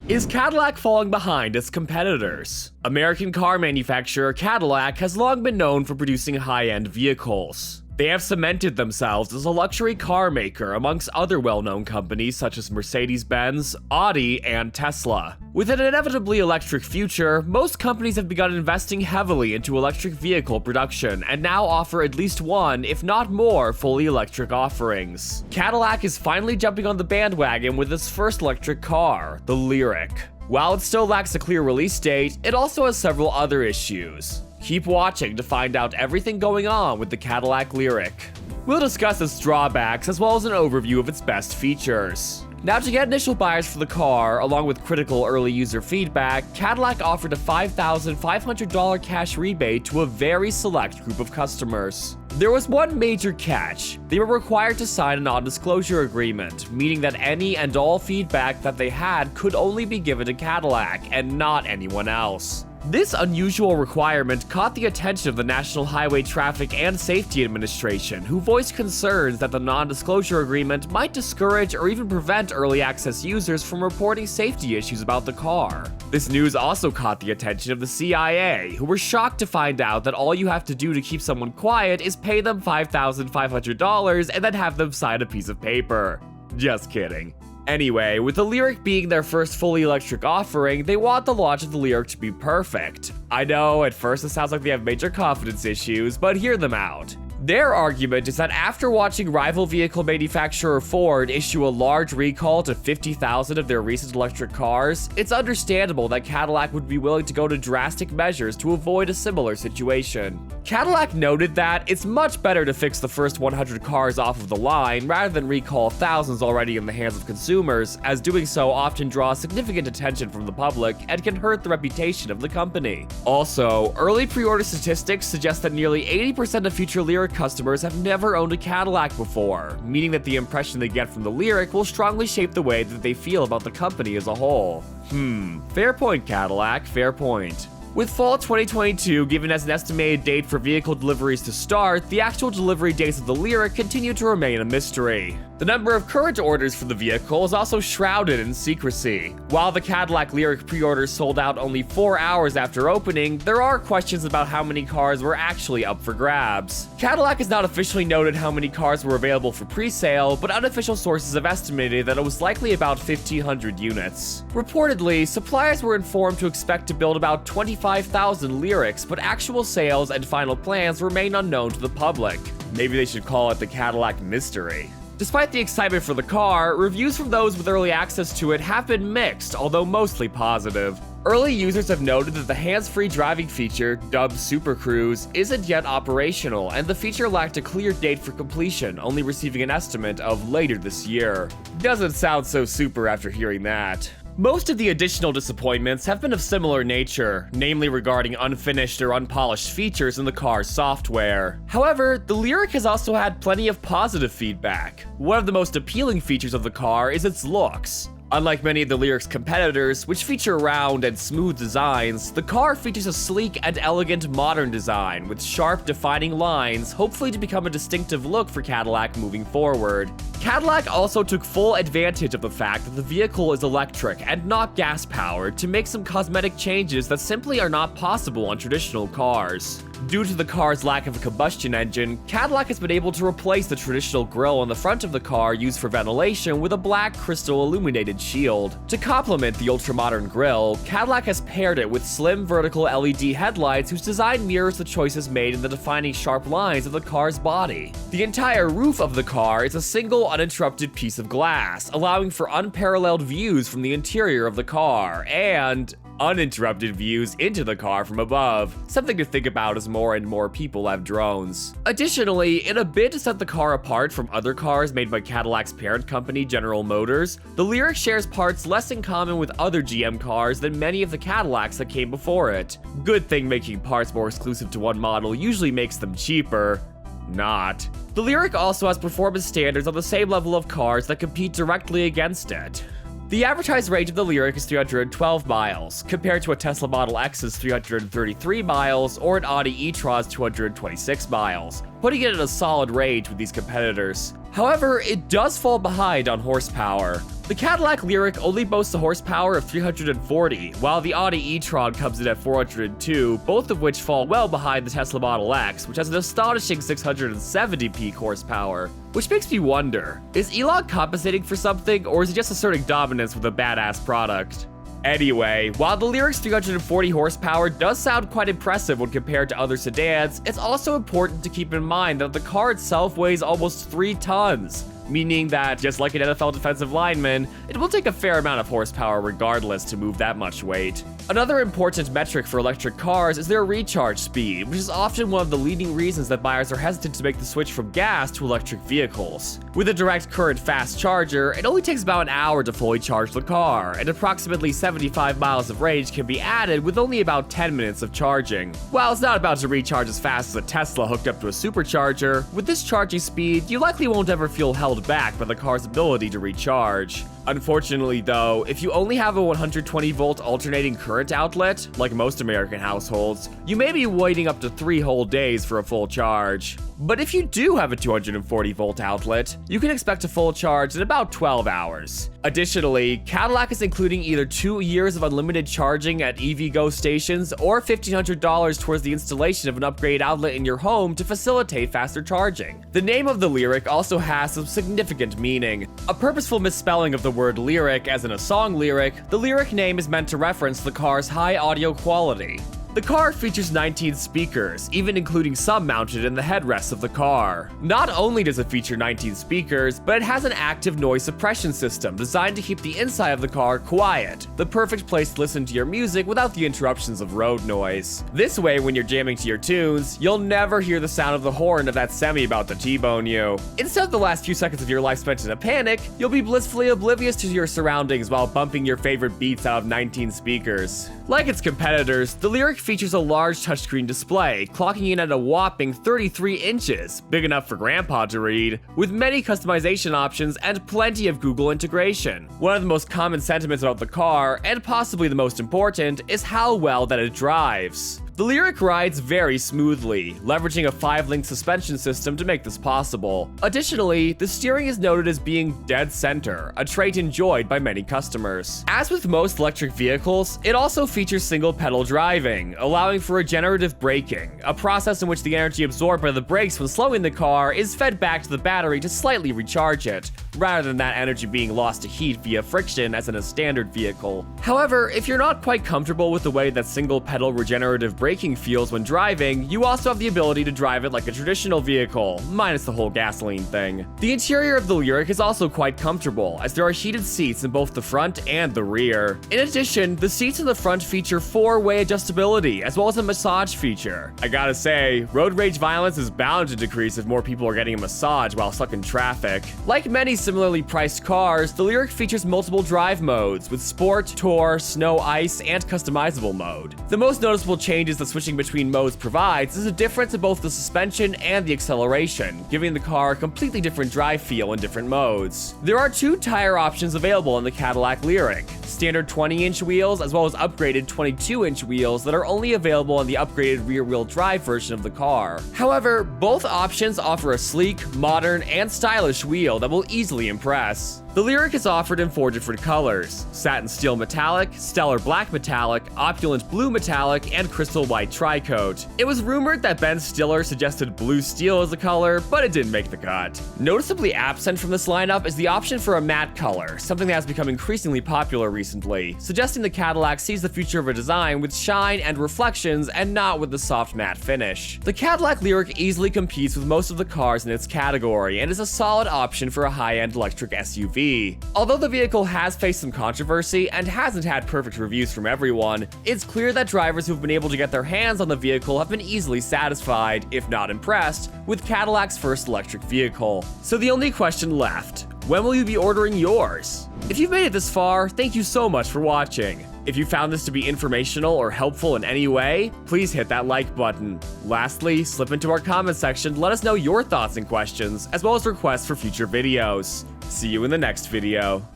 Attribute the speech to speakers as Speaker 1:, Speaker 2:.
Speaker 1: Is Cadillac falling behind its competitors? American car manufacturer Cadillac has long been known for producing high-end vehicles. They have cemented themselves as a luxury car maker amongst other well-known companies such as Mercedes-Benz, Audi, and Tesla. With an inevitably electric future, most companies have begun investing heavily into electric vehicle production and now offer at least one, if not more, fully electric offerings. Cadillac is finally jumping on the bandwagon with its first electric car, the Lyriq. While it still lacks a clear release date, it also has several other issues. Keep watching to find out everything going on with the Cadillac Lyriq. We'll discuss its drawbacks as well as an overview of its best features. Now, to get initial buyers for the car, along with critical early user feedback, Cadillac offered a $5,500 cash rebate to a very select group of customers. There was one major catch. They were required to sign a non-disclosure agreement, meaning that any and all feedback that they had could only be given to Cadillac and not anyone else. This unusual requirement caught the attention of the National Highway Traffic and Safety Administration, who voiced concerns that the non-disclosure agreement might discourage or even prevent early access users from reporting safety issues about the car. This news also caught the attention of the CIA, who were shocked to find out that all you have to do to keep someone quiet is pay them $5,500 and then have them sign a piece of paper. Just kidding. Anyway, with the Lyriq being their first fully electric offering, they want the launch of the Lyriq to be perfect. I know, at first it sounds like they have major confidence issues, but hear them out. Their argument is that after watching rival vehicle manufacturer Ford issue a large recall to 50,000 of their recent electric cars, it's understandable that Cadillac would be willing to go to drastic measures to avoid a similar situation. Cadillac noted that it's much better to fix the first 100 cars off of the line rather than recall thousands already in the hands of consumers, as doing so often draws significant attention from the public and can hurt the reputation of the company. Also, early pre-order statistics suggest that nearly 80% of future Lyriq customers have never owned a Cadillac before, meaning that the impression they get from the Lyriq will strongly shape the way that they feel about the company as a whole. Fair point, Cadillac, fair point. With fall 2022 given as an estimated date for vehicle deliveries to start, the actual delivery dates of the Lyriq continue to remain a mystery. The number of current orders for the vehicle is also shrouded in secrecy. While the Cadillac Lyriq pre-orders sold out only 4 hours after opening, there are questions about how many cars were actually up for grabs. Cadillac has not officially noted how many cars were available for pre-sale, but unofficial sources have estimated that it was likely about 1,500 units. Reportedly, suppliers were informed to expect to build about 25,000 Lyriqs, but actual sales and final plans remain unknown to the public. Maybe they should call it the Cadillac Mystery. Despite the excitement for the car, reviews from those with early access to it have been mixed, although mostly positive. Early users have noted that the hands-free driving feature, dubbed Super Cruise, isn't yet operational, and the feature lacked a clear date for completion, only receiving an estimate of later this year. Doesn't sound so super after hearing that. Most of the additional disappointments have been of similar nature, namely regarding unfinished or unpolished features in the car's software. However, the Lyriq has also had plenty of positive feedback. One of the most appealing features of the car is its looks. Unlike many of the Lyriq's competitors, which feature round and smooth designs, the car features a sleek and elegant modern design with sharp, defining lines, hopefully to become a distinctive look for Cadillac moving forward. Cadillac also took full advantage of the fact that the vehicle is electric and not gas-powered to make some cosmetic changes that simply are not possible on traditional cars. Due to the car's lack of a combustion engine, Cadillac has been able to replace the traditional grille on the front of the car used for ventilation with a black crystal illuminated shield. To complement the ultra-modern grille, Cadillac has paired it with slim vertical LED headlights whose design mirrors the choices made in the defining sharp lines of the car's body. The entire roof of the car is a single uninterrupted piece of glass, allowing for unparalleled views from the interior of the car, and uninterrupted views into the car from above, something to think about as more and more people have drones. Additionally, in a bid to set the car apart from other cars made by Cadillac's parent company, General Motors, the Lyriq shares parts less in common with other GM cars than many of the Cadillacs that came before it. Good thing making parts more exclusive to one model usually makes them cheaper. Not. The Lyriq also has performance standards on the same level of cars that compete directly against it. The advertised range of the Lyriq is 312 miles, compared to a Tesla Model X's 333 miles or an Audi e-tron's 226 miles, putting it in a solid range with these competitors. However, it does fall behind on horsepower. The Cadillac Lyriq only boasts a horsepower of 340, while the Audi e-tron comes in at 402, both of which fall well behind the Tesla Model X, which has an astonishing 670 peak horsepower. Which makes me wonder, is Elon compensating for something, or is he just asserting dominance with a badass product? Anyway, while the Lyriq's 340 horsepower does sound quite impressive when compared to other sedans, it's also important to keep in mind that the car itself weighs almost 3 tons. Meaning that, just like an NFL defensive lineman, it will take a fair amount of horsepower regardless to move that much weight. Another important metric for electric cars is their recharge speed, which is often one of the leading reasons that buyers are hesitant to make the switch from gas to electric vehicles. With a direct current fast charger, it only takes about an hour to fully charge the car, and approximately 75 miles of range can be added with only about 10 minutes of charging. While it's not about to recharge as fast as a Tesla hooked up to a supercharger, with this charging speed, you likely won't ever feel held back by the car's ability to recharge. Unfortunately though, if you only have a 120 volt alternating current outlet, like most American households, you may be waiting up to 3 whole days for a full charge. But if you do have a 240 volt outlet, you can expect a full charge in about 12 hours. Additionally, Cadillac is including either 2 years of unlimited charging at EVgo stations or $1,500 towards the installation of an upgrade outlet in your home to facilitate faster charging. The name of the Lyriq also has some significant meaning. A purposeful misspelling of the word lyric as in a song lyric, the Lyriq name is meant to reference the car's high audio quality. The car features 19 speakers, even including some mounted in the headrests of the car. Not only does it feature 19 speakers, but it has an active noise suppression system designed to keep the inside of the car quiet, the perfect place to listen to your music without the interruptions of road noise. This way, when you're jamming to your tunes, you'll never hear the sound of the horn of that semi about to T-bone you. Instead of the last few seconds of your life spent in a panic, you'll be blissfully oblivious to your surroundings while bumping your favorite beats out of 19 speakers. Like its competitors, the Lyriq features a large touchscreen display, clocking in at a whopping 33 inches, big enough for grandpa to read, with many customization options and plenty of Google integration. One of the most common sentiments about the car, and possibly the most important, is how well that it drives. The Lyriq rides very smoothly, leveraging a 5-link suspension system to make this possible. Additionally, the steering is noted as being dead center, a trait enjoyed by many customers. As with most electric vehicles, it also features single-pedal driving, allowing for regenerative braking, a process in which the energy absorbed by the brakes when slowing the car is fed back to the battery to slightly recharge it, rather than that energy being lost to heat via friction as in a standard vehicle. However, if you're not quite comfortable with the way that single-pedal regenerative braking feels when driving, you also have the ability to drive it like a traditional vehicle, minus the whole gasoline thing. The interior of the Lyriq is also quite comfortable, as there are heated seats in both the front and the rear. In addition, the seats in the front feature 4-way adjustability, as well as a massage feature. I gotta say, road rage violence is bound to decrease if more people are getting a massage while stuck in traffic. Like many similarly priced cars, the Lyriq features multiple drive modes, with Sport, Tour, Snow, Ice, and customizable mode. The most noticeable changes that switching between modes provides is a difference in both the suspension and the acceleration, giving the car a completely different drive feel in different modes. There are 2 tire options available in the Cadillac Lyriq, standard 20-inch wheels as well as upgraded 22-inch wheels that are only available on the upgraded rear-wheel drive version of the car. However, both options offer a sleek, modern, and stylish wheel that will easily impress. The Lyriq is offered in 4 different colors: satin steel metallic, stellar black metallic, opulent blue metallic, and crystal white tri-coat. It was rumored that Ben Stiller suggested blue steel as a color, but it didn't make the cut. Noticeably absent from this lineup is the option for a matte color, something that has become increasingly popular recently, suggesting the Cadillac sees the future of a design with shine and reflections and not with the soft matte finish. The Cadillac Lyriq easily competes with most of the cars in its category and is a solid option for a high-end electric SUV. Although the vehicle has faced some controversy and hasn't had perfect reviews from everyone, it's clear that drivers who've been able to get their hands on the vehicle have been easily satisfied, if not impressed, with Cadillac's first electric vehicle. So the only question left: when will you be ordering yours? If you've made it this far, thank you so much for watching. If you found this to be informational or helpful in any way, please hit that like button. Lastly, slip into our comment section to let us know your thoughts and questions, as well as requests for future videos. See you in the next video.